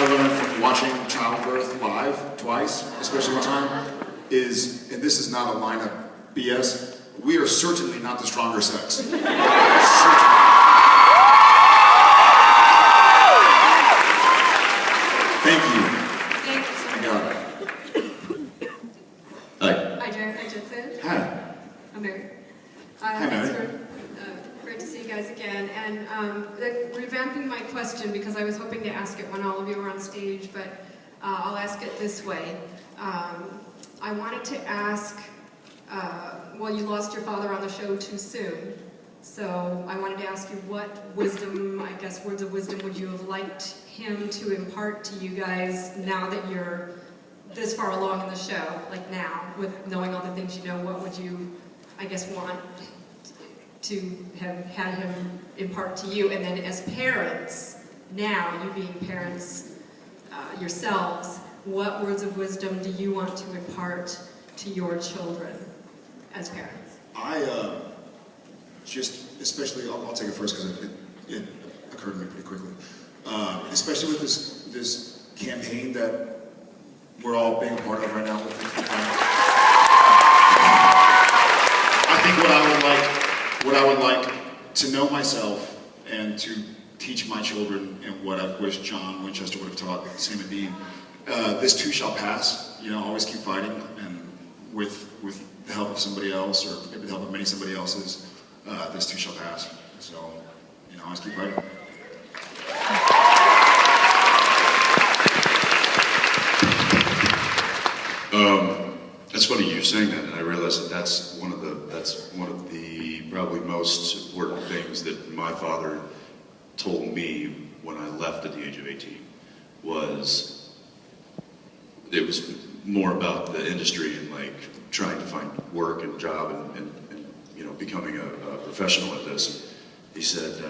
I learned from watching childbirth live twice, especially one time, is, and this is not a line of BS, we are certainly not the stronger sex. Certainly. Thank you. Thank you so much. I got it. Hi. Hi, Jensen. Hi. I'm Mary. Hi, Thanks Mary. for, great to see you guys again. And revamping my question, because I was hoping to ask it when all of you were on stage, but I'll ask it this way. I wanted to ask, well, you lost your father on the show too soon. So I wanted to ask you what wisdom, I guess words of wisdom, would you have liked him to impart to you guys now that you're this far along in the show, like now, with knowing all the things you know, what would you, I guess, want to have had him impart to you? And then as parents, now, you being parents yourselves, what words of wisdom do you want to impart to your children as parents? I just, especially, I'll take it first because it occurred to me pretty quickly. Especially with this campaign that we're all being a part of right now. I think what I would like to know myself and to teach my children, and what I wish John Winchester would have taught Sam and Dean, this too shall pass. You know, always keep fighting, and with the help of somebody else, or maybe the help of many somebody else's, this too shall pass. So, you know, always keep fighting. That's funny you saying that, and I realize that that's one of the probably most important things that my father told me when I left at the age of 18 was it was more about the industry and like trying to find work and job and you know, becoming a professional at this. He said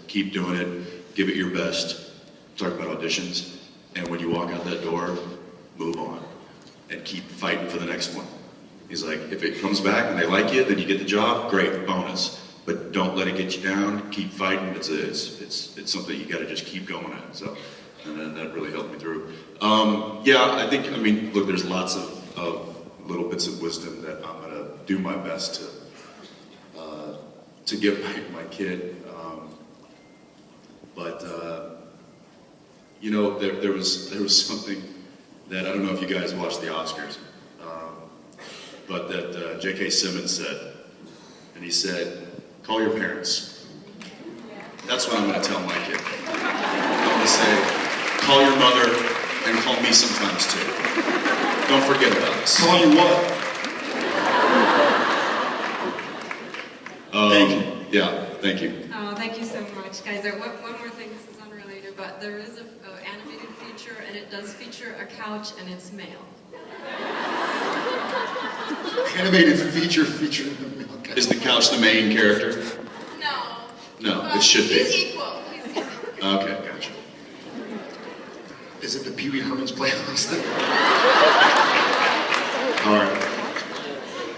keep doing it, give it your best. Talk about auditions, and when you walk out that door, move on and keep fighting for the next one. He's like, if it comes back and they like you, then you get the job, great, bonus. But don't let it get you down. Keep fighting. It's something you got to just keep going at. So, and then that really helped me through. Yeah, I mean, look, there's lots of little bits of wisdom that I'm gonna do my best to give my kid. You know, there was something that I don't know if you guys watched the Oscars, but that J.K. Simmons said, and he said, call your parents. That's what I'm going to tell my kid. I'm going to say, call your mother and call me sometimes too. Don't forget about us. Call you what? Thank you. Yeah, thank you. Oh, thank you so much, guys. One more thing, this is unrelated, but there is an animated feature, and it does feature a couch, and it's male. Animated feature. Is the couch the main character? No. No, Well, it should be. He's equal. He's equal. Okay, gotcha. Is it the Pee Wee Herman's Playhouse? All right.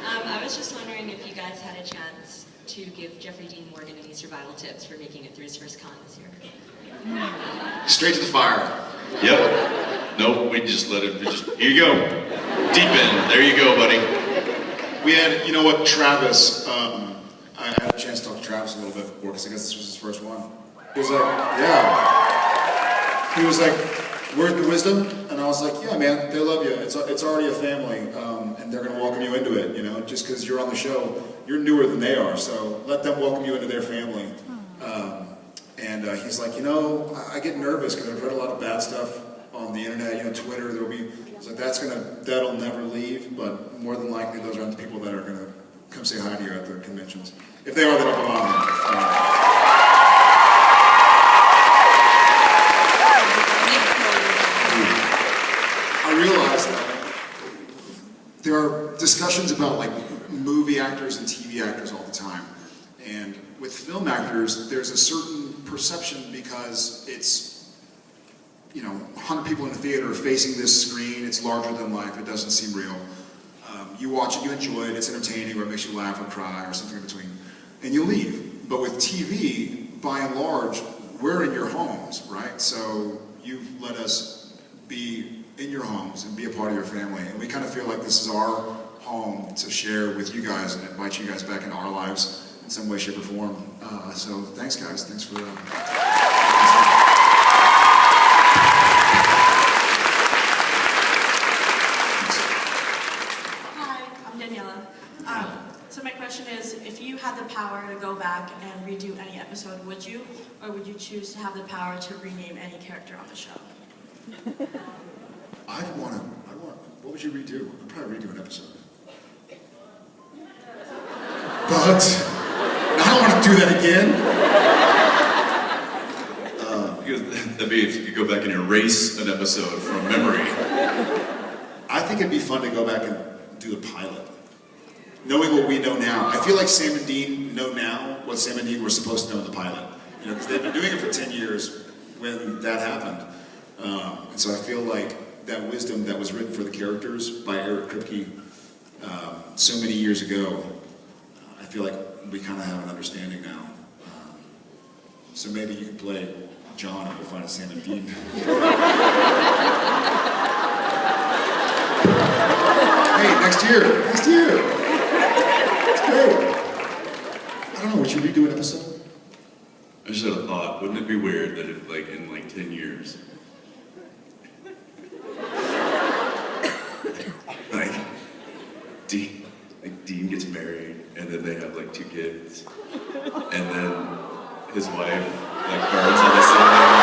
I was just wondering if you guys had a chance to give Jeffrey Dean Morgan any survival tips for making it through his first con this year. Straight to the fire. Yep. Nope, we just let it, here you go. Deep end, there you go, buddy. We had, you know what, Travis, I had a chance to talk to Travis a little bit before, because I guess this was his first one. He was like, yeah. He was like, word to wisdom? And I was like, yeah, man, they love you. It's already a family, and they're going to welcome you into it, you know, just because you're on the show. You're newer than they are, so let them welcome you into their family. And he's like, you know, I get nervous because I've read a lot of bad stuff on the internet, you know, Twitter, there'll be, it's like, that'll never leave, but more than likely those aren't the people that are going to come say hi to you at the conventions. If they are, they don't belong there. I realized that there are discussions about like movie actors and TV actors all the time. And with film actors, there's a certain perception because it's, you know, 100 people in the theater facing this screen, it's larger than life, it doesn't seem real. You watch it, you enjoy it, it's entertaining, or it makes you laugh or cry or something in between, and you leave. But with TV, by and large, we're in your homes, right? So you've let us be in your homes and be a part of your family. And we kind of feel like this is our home to share with you guys and invite you guys back into our lives in some way, shape, or form. So thanks, guys. Thanks for Hi, I'm Daniela. So my question is, if you had the power to go back and redo any episode, would you? Or would you choose to have the power to rename any character on the show? what would you redo? I'd probably redo an episode. But I don't want to do that again. That'd be if you could go back and erase an episode from memory. I think it'd be fun to go back and do the pilot. Knowing what we know now. I feel like Sam and Dean know now what Sam and Dean were supposed to know in the pilot. You know, because they've been doing it for 10 years when that happened. And so I feel like that wisdom that was written for the characters by Eric Kripke so many years ago, I feel like we kind of have an understanding now. So maybe you can play John and we'll find a Sam and Dean. Hey, next year. It's great. I don't know, would you redo an episode? I just had a thought. Wouldn't it be weird that if, like, in 10 years, Dean gets married, and then they have 2 kids, and then his wife burns on the side.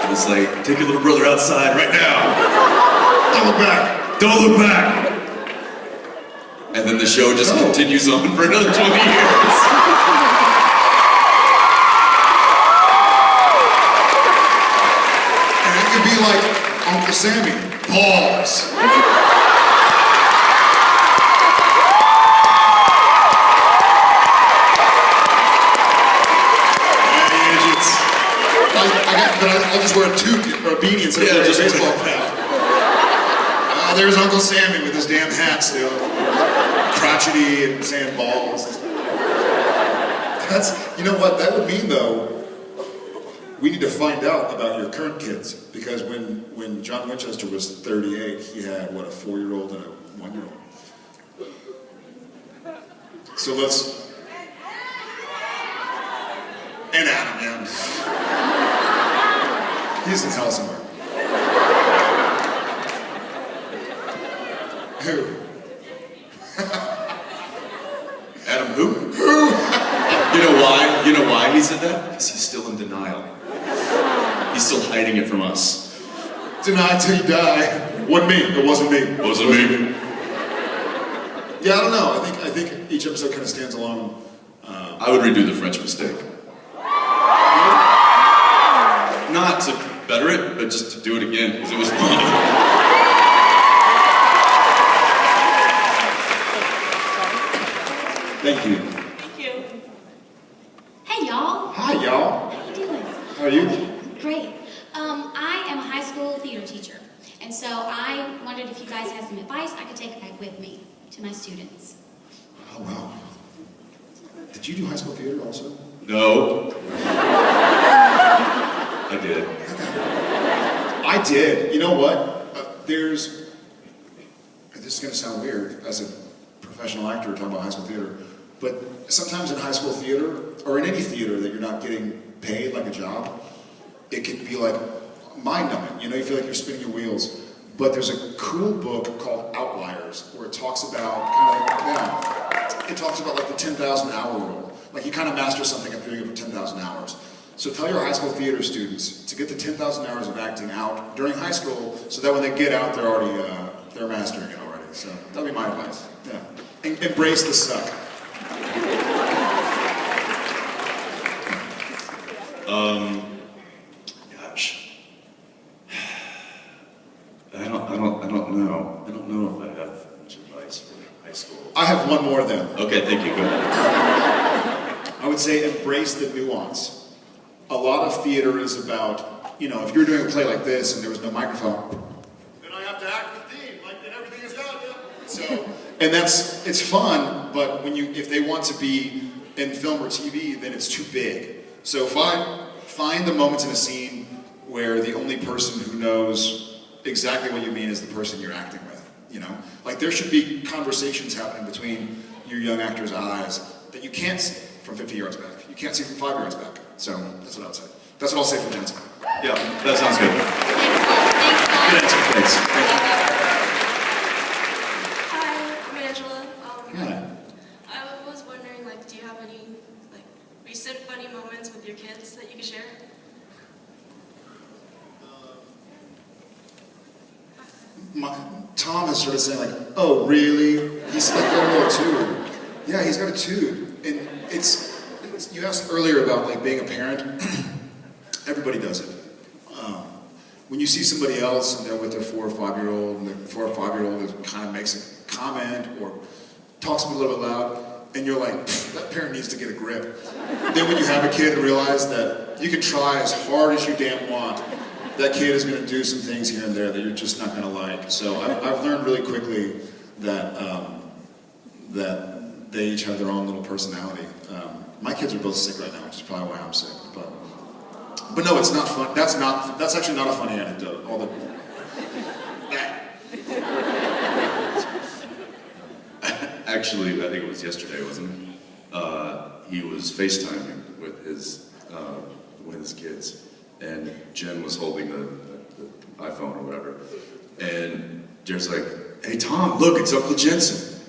And it's take your little brother outside right now. Don't look back. Don't look back. And then the show just continues on for another 20 years. And it could be like Uncle Sammy. Pause. I'll just wear a toque or a beanie instead of a baseball cap. There's Uncle Sammy with his damn hat still. Crotchety and saying balls. You know what, that would mean though, we need to find out about your current kids. Because when John Winchester was 38, he had, a 4-year-old and a 1-year-old. So let's... And Adam, man. He's in hell somewhere. Who? Adam who? You know why? You know why he said that? Because he's still in denial. He's still hiding it from us. Deny till you die. Wasn't me. It wasn't me. It wasn't me. Yeah, I don't know. I think each episode kind of stands alone. I would redo the French mistake. Not to better it, but just to do it again, because it was fun. Thank you. Thank you. Hey y'all. Hi, y'all. How you doing? How are you? Great. I am a high school theater teacher, and so I wondered if you guys had some advice I could take back with me to my students. Oh, wow. Did you do high school theater also? No. I did. I did. You know what? This is going to sound weird as a professional actor talking about high school theater, but sometimes in high school theater, or in any theater that you're not getting paid like a job, it can be mind-numbing. You feel like you're spinning your wheels. But there's a cool book called Outliers where it talks about it talks about the 10,000 hour rule. You kind of master something after doing it for 10,000 hours. So tell your high school theater students to get the 10,000 hours of acting out during high school, so that when they get out, they're mastering it already. So that'll be my advice. Yeah, embrace the suck. Gosh, I don't know. I don't know if I have much advice for high school. I have one more then. Okay, thank you. Go ahead. I would say embrace the nuance. A lot of theater is about, if you're doing a play like this and there was no microphone, then I have to act the theme, and everything is done. So, and it's fun, but if they want to be in film or TV, then it's too big. So find the moments in a scene where the only person who knows exactly what you mean is the person you're acting with, you know? Like there should be conversations happening between your young actor's eyes that you can't see from 50 yards back. You can't see from 5 yards back. So that's what I would say. That's what I'll say for Jensen. Yeah, that sounds good. Good answer, thanks. Hi, I'm Angela. Yeah. I was wondering, like, do you have any, like, recent funny moments with your kids that you could share? Tom has started saying like, oh really? He's like got a little toot. Yeah, he's got a toot. And you asked earlier about like being a parent. Everybody does it. When you see somebody else and they're with their 4 or 5-year-old, and the 4 or 5-year-old kind of makes a comment or talks a little bit loud, and you're like, that parent needs to get a grip. Then when you have a kid and realize that you can try as hard as you damn want, that kid is going to do some things here and there that you're just not going to like. So I've learned really quickly that that they each have their own little personality. My kids are both sick right now, which is probably why I'm sick. But no, it's not fun. That's actually not a funny anecdote. All the Actually, I think it was yesterday, wasn't it? He was FaceTiming with his kids, and Jen was holding the iPhone or whatever, and Jen's like, "Hey Tom, look, it's Uncle Jensen."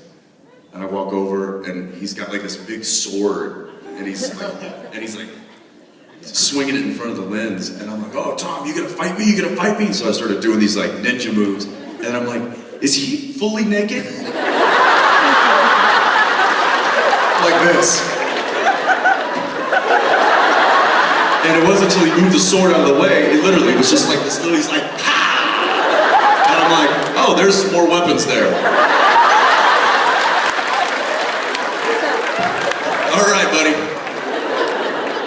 And I walk over, and he's got like this big sword, and he's like swinging it in front of the lens, and I'm like, "Oh Tom, you gonna fight me? You gonna fight me?" So I started doing these like ninja moves, and I'm like, "Is he fully naked?" like this. And it wasn't until he moved the sword out of the way, it literally was just like this little, he's like, ha! And I'm like, oh, there's some more weapons there. All right, buddy.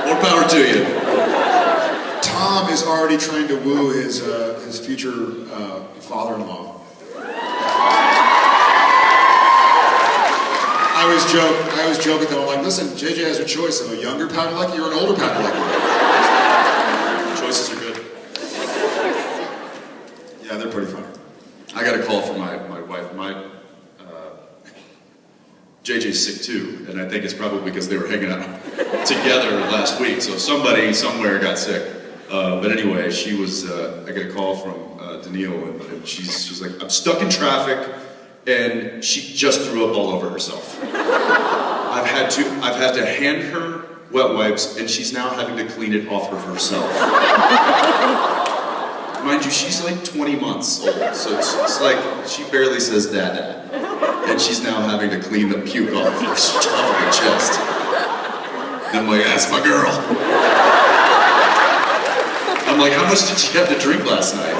More power to you. Tom is already trying to woo his future father-in-law. I always joke with them. I'm like, listen, JJ has a choice of a younger Padalecki or an older Padalecki. Choices are good. Yeah, they're pretty funny. I got a call from my wife. JJ's sick too, and I think it's probably because they were hanging out together last week. So somebody somewhere got sick. But anyway, she was. I got a call from Danielle, and she's like, I'm stuck in traffic, and she just threw up all over herself. I've had to hand her wet wipes, and she's now having to clean it off of herself. Mind you, she's like 20 months old, so it's like she barely says dada. And she's now having to clean the puke off of her chest. And I'm like, that's my girl. I'm like, how much did she have to drink last night?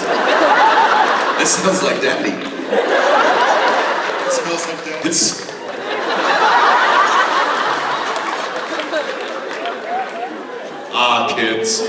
It sounds like daddy. It smells like that. Kids.